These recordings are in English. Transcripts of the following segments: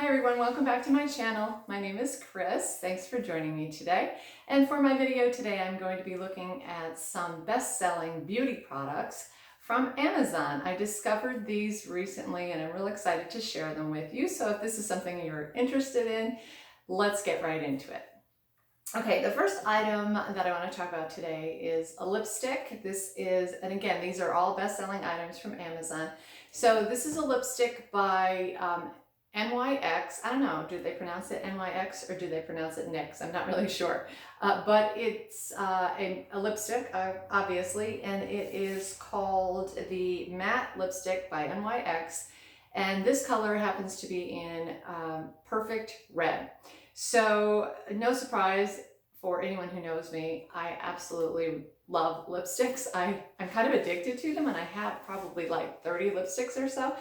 Hi everyone, welcome back to my channel. My name is Chris. Thanks for joining me today. And for my video today, I'm going to be looking at some best-selling beauty products from Amazon. I discovered these recently and I'm real excited to share them with you. So if this is something you're interested in, let's get right into it. Okay, the first item that I want to talk about today is a lipstick. This is, and again, these are all best-selling items from Amazon. So this is a lipstick by NYX. I don't know, do they pronounce it NYX or do they pronounce it NYX? I'm not really sure. But it's a lipstick, obviously, and it is called the Matte Lipstick by NYX. And this color happens to be in Perfect Red. So no surprise for anyone who knows me, I absolutely love lipsticks. I'm kind of addicted to them and I have probably like 30 lipsticks or so.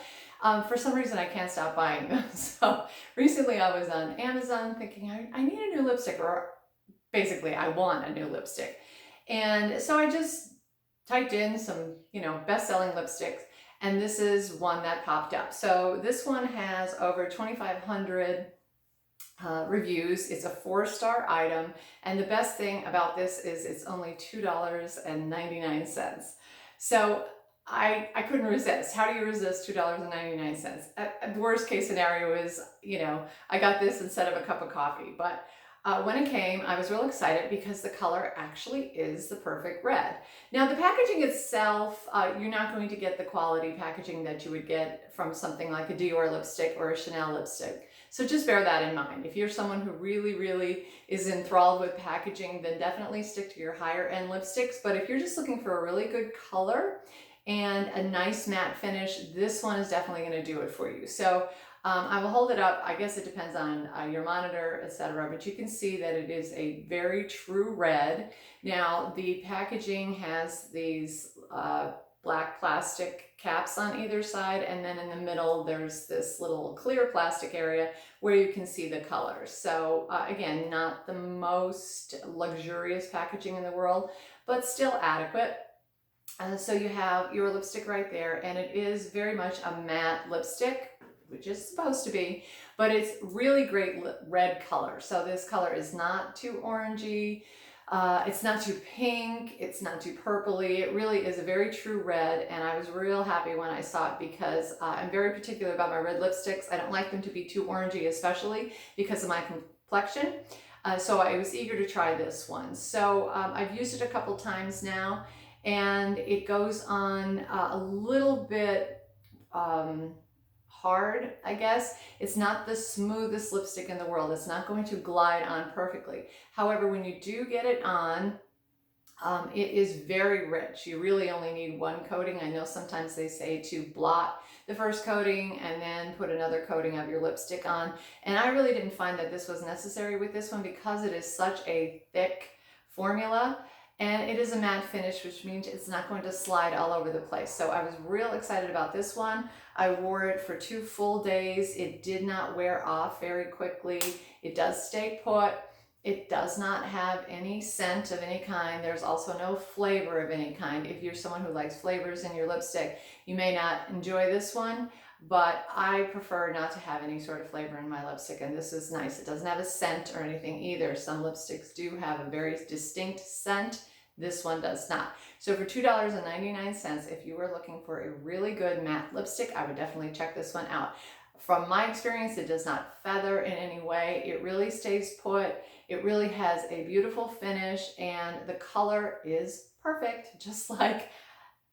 For some reason I can't stop buying them. So recently I was on Amazon thinking I need a new lipstick, or basically I want a new lipstick. And so I just typed in some, best-selling lipsticks, and this is one that popped up. So this one has over 2,500 reviews. It's a 4-star item, and the best thing about this is it's only $2.99. So I couldn't resist. How do you resist $2.99? The worst case scenario is, I got this instead of a cup of coffee. But when it came, I was real excited because the color actually is the perfect red. Now, the packaging itself, you're not going to get the quality packaging that you would get from something like a Dior lipstick or a Chanel lipstick. So just bear that in mind. If you're someone who really is enthralled with packaging, then definitely stick to your higher end lipsticks. But if you're just looking for a really good color and a nice matte finish, this one is definitely going to do it for you. So I will hold it up. I guess it depends on your monitor, etc. But you can see that it is a very true red. Now, the packaging has these black plastic caps on either side, and then in the middle there's this little clear plastic area where you can see the colors. So again, not the most luxurious packaging in the world, but still adequate. So you have your lipstick right there, and it is very much a matte lipstick, which is supposed to be, but it's really great red color. So this color is not too orangey, it's not too pink, it's not too purpley. It really is a very true red, and I was real happy when I saw it because I'm very particular about my red lipsticks. I don't like them to be too orangey, especially because of my complexion. So I was eager to try this one. So I've used it a couple times now, and it goes on a little bit hard, I guess. It's not the smoothest lipstick in the world. It's not going to glide on perfectly. However, when you do get it on, it is very rich. You really only need one coating. I know sometimes they say to blot the first coating and then put another coating of your lipstick on. And I really didn't find that this was necessary with this one because it is such a thick formula. And it is a matte finish, which means it's not going to slide all over the place. So I was real excited about this one. I wore it for 2 full days. It did not wear off very quickly. It does stay put. It does not have any scent of any kind. There's also no flavor of any kind. If you're someone who likes flavors in your lipstick, you may not enjoy this one, but I prefer not to have any sort of flavor in my lipstick, and this is nice. It doesn't have a scent or anything either. Some lipsticks do have a very distinct scent. This one does not. So for $2.99, if you were looking for a really good matte lipstick, I would definitely check this one out. From my experience, it does not feather in any way. It really stays put. It really has a beautiful finish, and the color is perfect, just like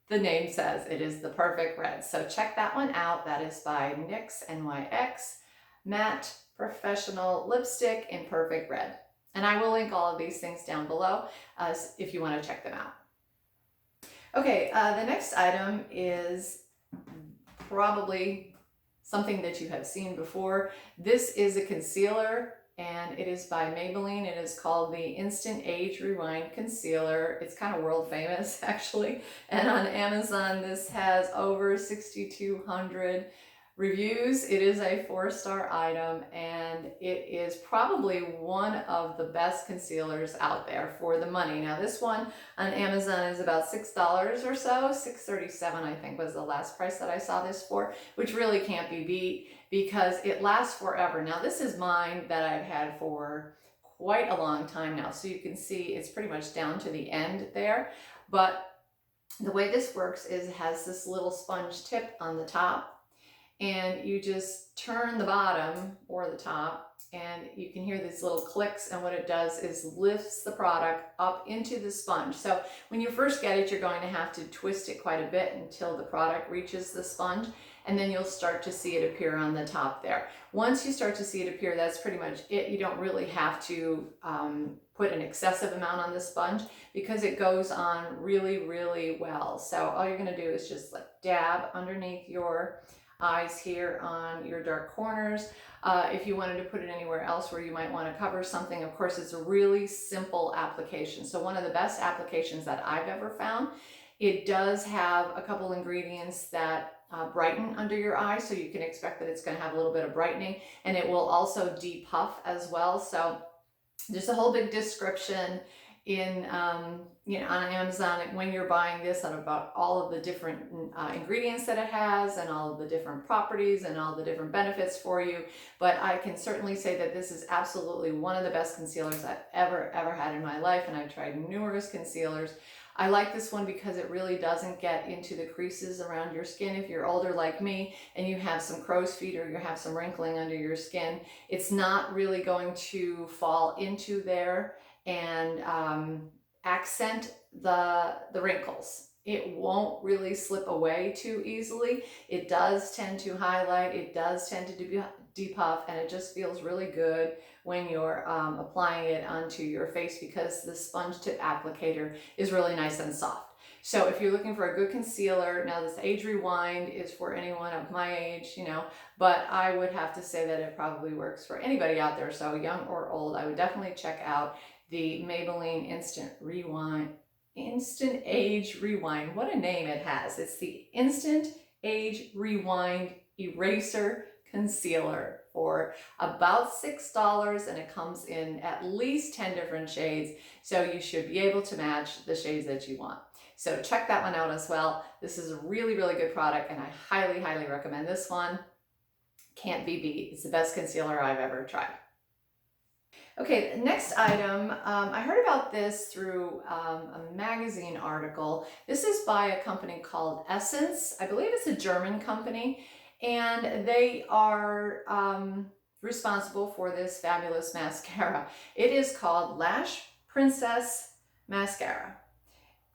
the name says. It is the perfect red. So check that one out. That is by NYX Matte Professional Lipstick in Perfect Red. And I will link all of these things down below if you want to check them out. Okay, the next item is probably something that you have seen before. This is a concealer, and it is by Maybelline. It is called the Instant Age Rewind Concealer. It's kind of world famous, actually. And on Amazon, this has over 6,200 reviews. It is a 4-star item, and it is probably one of the best concealers out there for the money. Now, this one on Amazon is about $6 or so. $6.37, I think, was the last price that I saw this for, which really can't be beat. because it lasts forever. Now this is mine that I've had for quite a long time now. So you can see it's pretty much down to the end there. But the way this works is it has this little sponge tip on the top, and you just turn the bottom or the top, and you can hear these little clicks, and what it does is lifts the product up into the sponge. So when you first get it, you're going to have to twist it quite a bit until the product reaches the sponge, and then you'll start to see it appear on the top there. Once you start to see it appear, that's pretty much it. You don't really have to put an excessive amount on the sponge because it goes on really, really well. So all you're gonna do is just like dab underneath your eyes here on your dark corners. If you wanted to put it anywhere else where you might want to cover something, of course, it's a really simple application. So one of the best applications that I've ever found. It does have a couple ingredients that brighten under your eye, so you can expect that it's going to have a little bit of brightening, and it will also depuff as well. So there's a whole big description in you know, on Amazon when you're buying this on about all of the different ingredients that it has and all of the different properties and all the different benefits for you. But I can certainly say that this is absolutely one of the best concealers I've ever had in my life, and I've tried numerous concealers. I like this one because it really doesn't get into the creases around your skin. If you're older like me and you have some crow's feet or you have some wrinkling under your skin, it's not really going to fall into there and accent the wrinkles. It won't really slip away too easily. It does tend to highlight, it does tend to depuff, and it just feels really good when you're applying it onto your face because the sponge tip applicator is really nice and soft. So if you're looking for a good concealer, now this age rewind is for anyone of my age, you know, but I would have to say that it probably works for anybody out there, so young or old. I would definitely check out the Maybelline Instant Age Rewind. What a name it has. It's the Instant Age Rewind Eraser Concealer for about $6, and it comes in at least 10 different shades, so you should be able to match the shades that you want. So check that one out as well. This is a really, really good product, and I highly, highly recommend this one. Can't be beat. It's the best concealer I've ever tried. Okay, the next item, I heard about this through a magazine article. This is by a company called Essence. I believe it's a German company, and they are responsible for this fabulous mascara. It is called Lash Princess Mascara.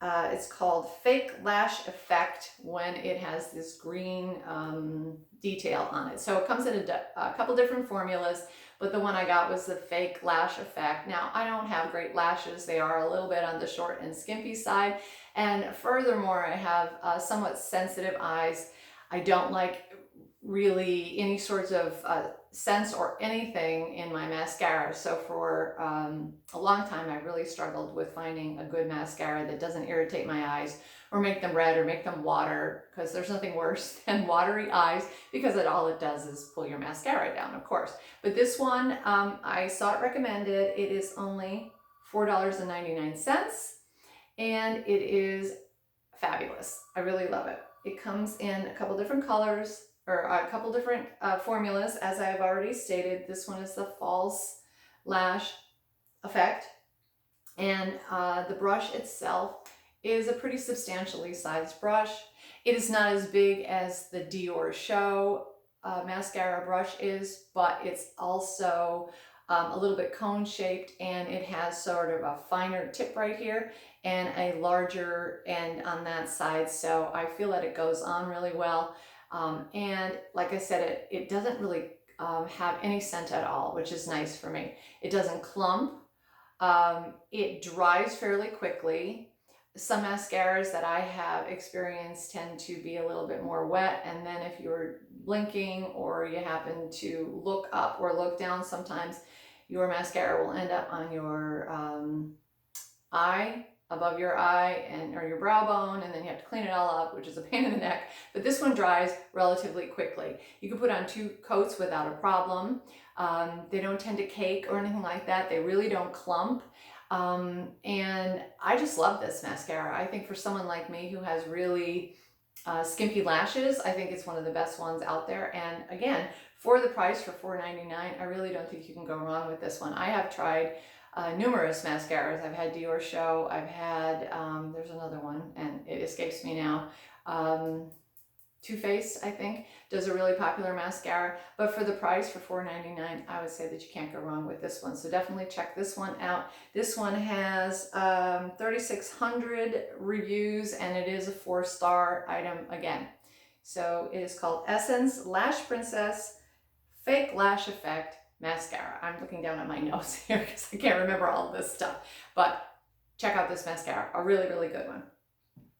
It's called Fake Lash Effect when it has this green detail on it. So it comes in a couple different formulas, but the one I got was the Fake Lash Effect. Now, I don't have great lashes. They are a little bit on the short and skimpy side. And furthermore, I have somewhat sensitive eyes. I don't like really any sorts of scents or anything in my mascara. So for a long time, I really struggled with finding a good mascara that doesn't irritate my eyes or make them red or make them water, because there's nothing worse than watery eyes, because all it does is pull your mascara down, of course. But this one, I saw it recommended. It is only $4.99, and it is fabulous. I really love it. It comes in a couple different colors, or a couple different formulas, as I've already stated. This one is the False Lash Effect, and the brush itself is a pretty substantially sized brush. It is not as big as the Dior Show mascara brush is, but it's also a little bit cone shaped, and it has sort of a finer tip right here and a larger end on that side. So I feel that it goes on really well. And like I said, it doesn't really have any scent at all, which is nice for me. It doesn't clump. It dries fairly quickly. Some mascaras that I have experienced tend to be a little bit more wet, and then if you're blinking or you happen to look up or look down, sometimes your mascara will end up on your eye, above your eye, and or your brow bone, and then you have to clean it all up, which is a pain in the neck. But this one dries relatively quickly. You can put on 2 coats without a problem. They don't tend to cake or anything like that. They really don't clump. And I just love this mascara. I think for someone like me who has really skimpy lashes, I think it's one of the best ones out there. And again, For the price, for $4.99, I really don't think you can go wrong with this one. I have tried numerous mascaras. I've had Dior Show, I've had, there's another one, and it escapes me now. Too Faced, I think, does a really popular mascara, but for the price, for $4.99, I would say that you can't go wrong with this one. So definitely check this one out. This one has 3,600 reviews, and it is a 4-star item again. So it is called Essence Lash Princess Fake Lash Effect Mascara. I'm looking down at my nose here because I can't remember all of this stuff, but check out this mascara, a really, really good one.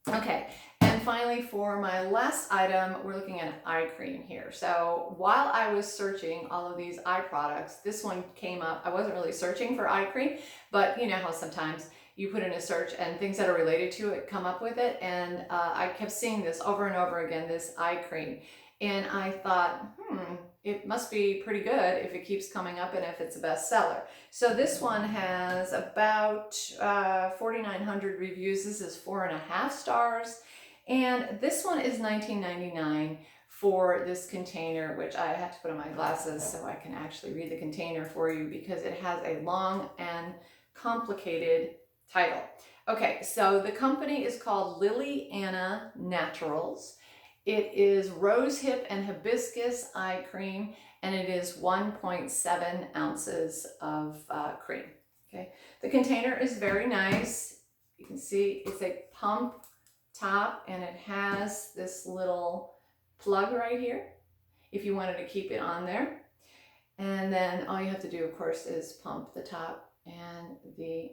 Okay, and finally for my last item, we're looking at an eye cream here. So while I was searching all of these eye products, this one came up. I wasn't really searching for eye cream, but you know how sometimes you put in a search and things that are related to it come up with it. And I kept seeing this over and over again, this eye cream. And I thought, it must be pretty good if it keeps coming up and if it's a bestseller. So this one has about 4,900 reviews. This is 4.5 stars. And this one is $19.99 for this container, which I have to put on my glasses so I can actually read the container for you because it has a long and complicated title. Okay, so the company is called Lily Anna Naturals. It is rose hip and hibiscus eye cream, and it is 1.7 ounces of cream. Okay, the container is very nice. You can see it's a pump top, and it has this little plug right here if you wanted to keep it on there. And then all you have to do, of course, is pump the top, and the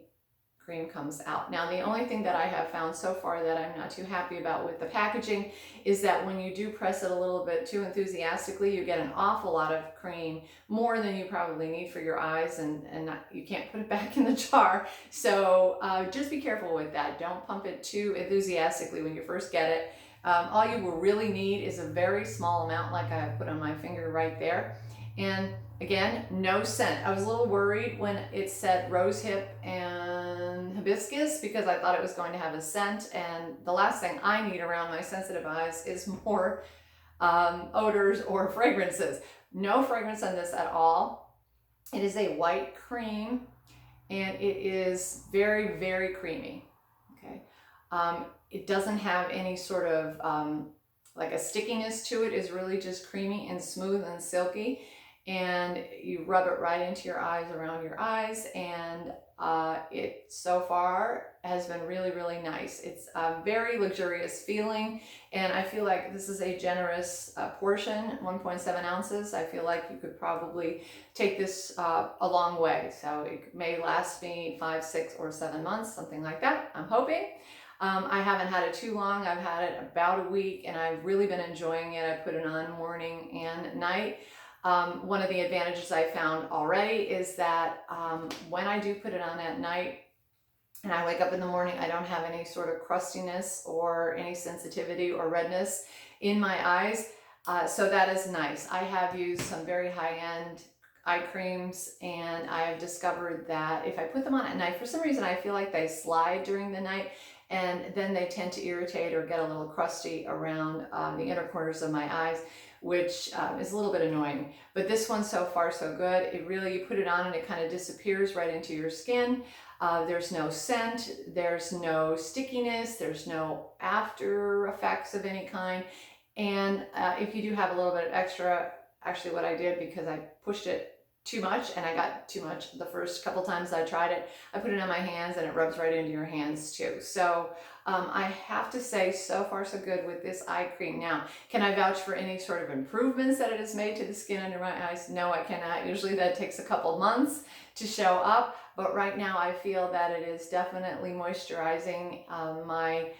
cream comes out. Now, the only thing that I have found so far that I'm not too happy about with the packaging is that when you do press it a little bit too enthusiastically, you get an awful lot of cream, more than you probably need for your eyes, and you can't put it back in the jar. So just be careful with that. Don't pump it too enthusiastically when you first get it. All you will really need is a very small amount, like I put on my finger right there. And again, no scent. I was a little worried when it said rose hip and hibiscus because I thought it was going to have a scent, and the last thing I need around my sensitive eyes is more odors or fragrances. No fragrance on this at all. It is a white cream, and it is very, very creamy. Okay, it doesn't have any sort of like a stickiness to it. It's really just creamy and smooth and silky. And you rub it right into your eyes, around your eyes, and it so far has been really, really nice. It's a very luxurious feeling, and I feel like this is a generous portion, 1.7 ounces. I feel like you could probably take this a long way. So it may last me 5, 6, or 7 months, something like that, I'm hoping. I haven't had it too long. I've had it about a week, and I've really been enjoying it. I put it on morning and night. One of the advantages I found already is that when I do put it on at night and I wake up in the morning, I don't have any sort of crustiness or any sensitivity or redness in my eyes. So that is nice. I have used some very high-end eye creams, and I have discovered that if I put them on at night, for some reason I feel like they slide during the night, and then they tend to irritate or get a little crusty around the inner corners of my eyes, which is a little bit annoying. But this one, so far so good. It really, you put it on and it kind of disappears right into your skin. There's no scent, there's no stickiness, there's no after effects of any kind. And if you do have a little bit of extra, actually what I did, because I pushed it too much and I got too much the first couple times I tried it, I put it on my hands and it rubs right into your hands too. So I have to say, so far so good with this eye cream. Now, can I vouch for any sort of improvements that it has made to the skin under my eyes? No, I cannot. Usually that takes a couple months to show up, but right now I feel that it is definitely moisturizing my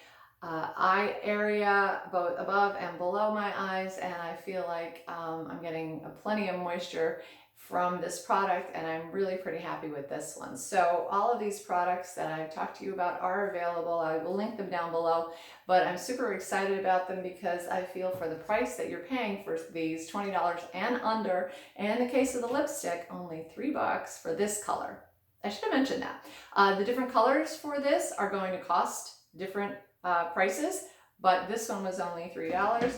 eye area, both above and below my eyes, and I feel like I'm getting plenty of moisture from this product, and I'm really pretty happy with this one. So all of these products that I've talked to you about are available. I will link them down below, but I'm super excited about them because I feel for the price that you're paying for these, $20 and under, and in the case of the lipstick, only $3 for this color. I should have mentioned that. The different colors for this are going to cost different prices, but this one was only $3.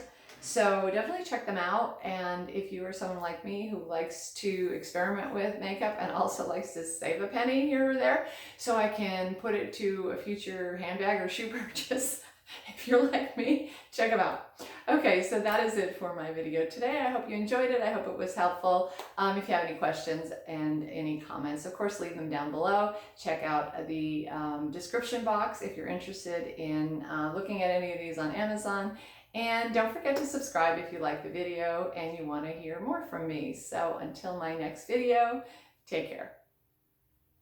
So definitely check them out. And if you are someone like me who likes to experiment with makeup and also likes to save a penny here or there so I can put it to a future handbag or shoe purchase, if you're like me, check them out. Okay, so that is it for my video today. I hope you enjoyed it. I hope it was helpful. If you have any questions and any comments, of course, leave them down below. Check out the description box if you're interested in looking at any of these on Amazon. And don't forget to subscribe if you like the video and you want to hear more from me. So until my next video, take care.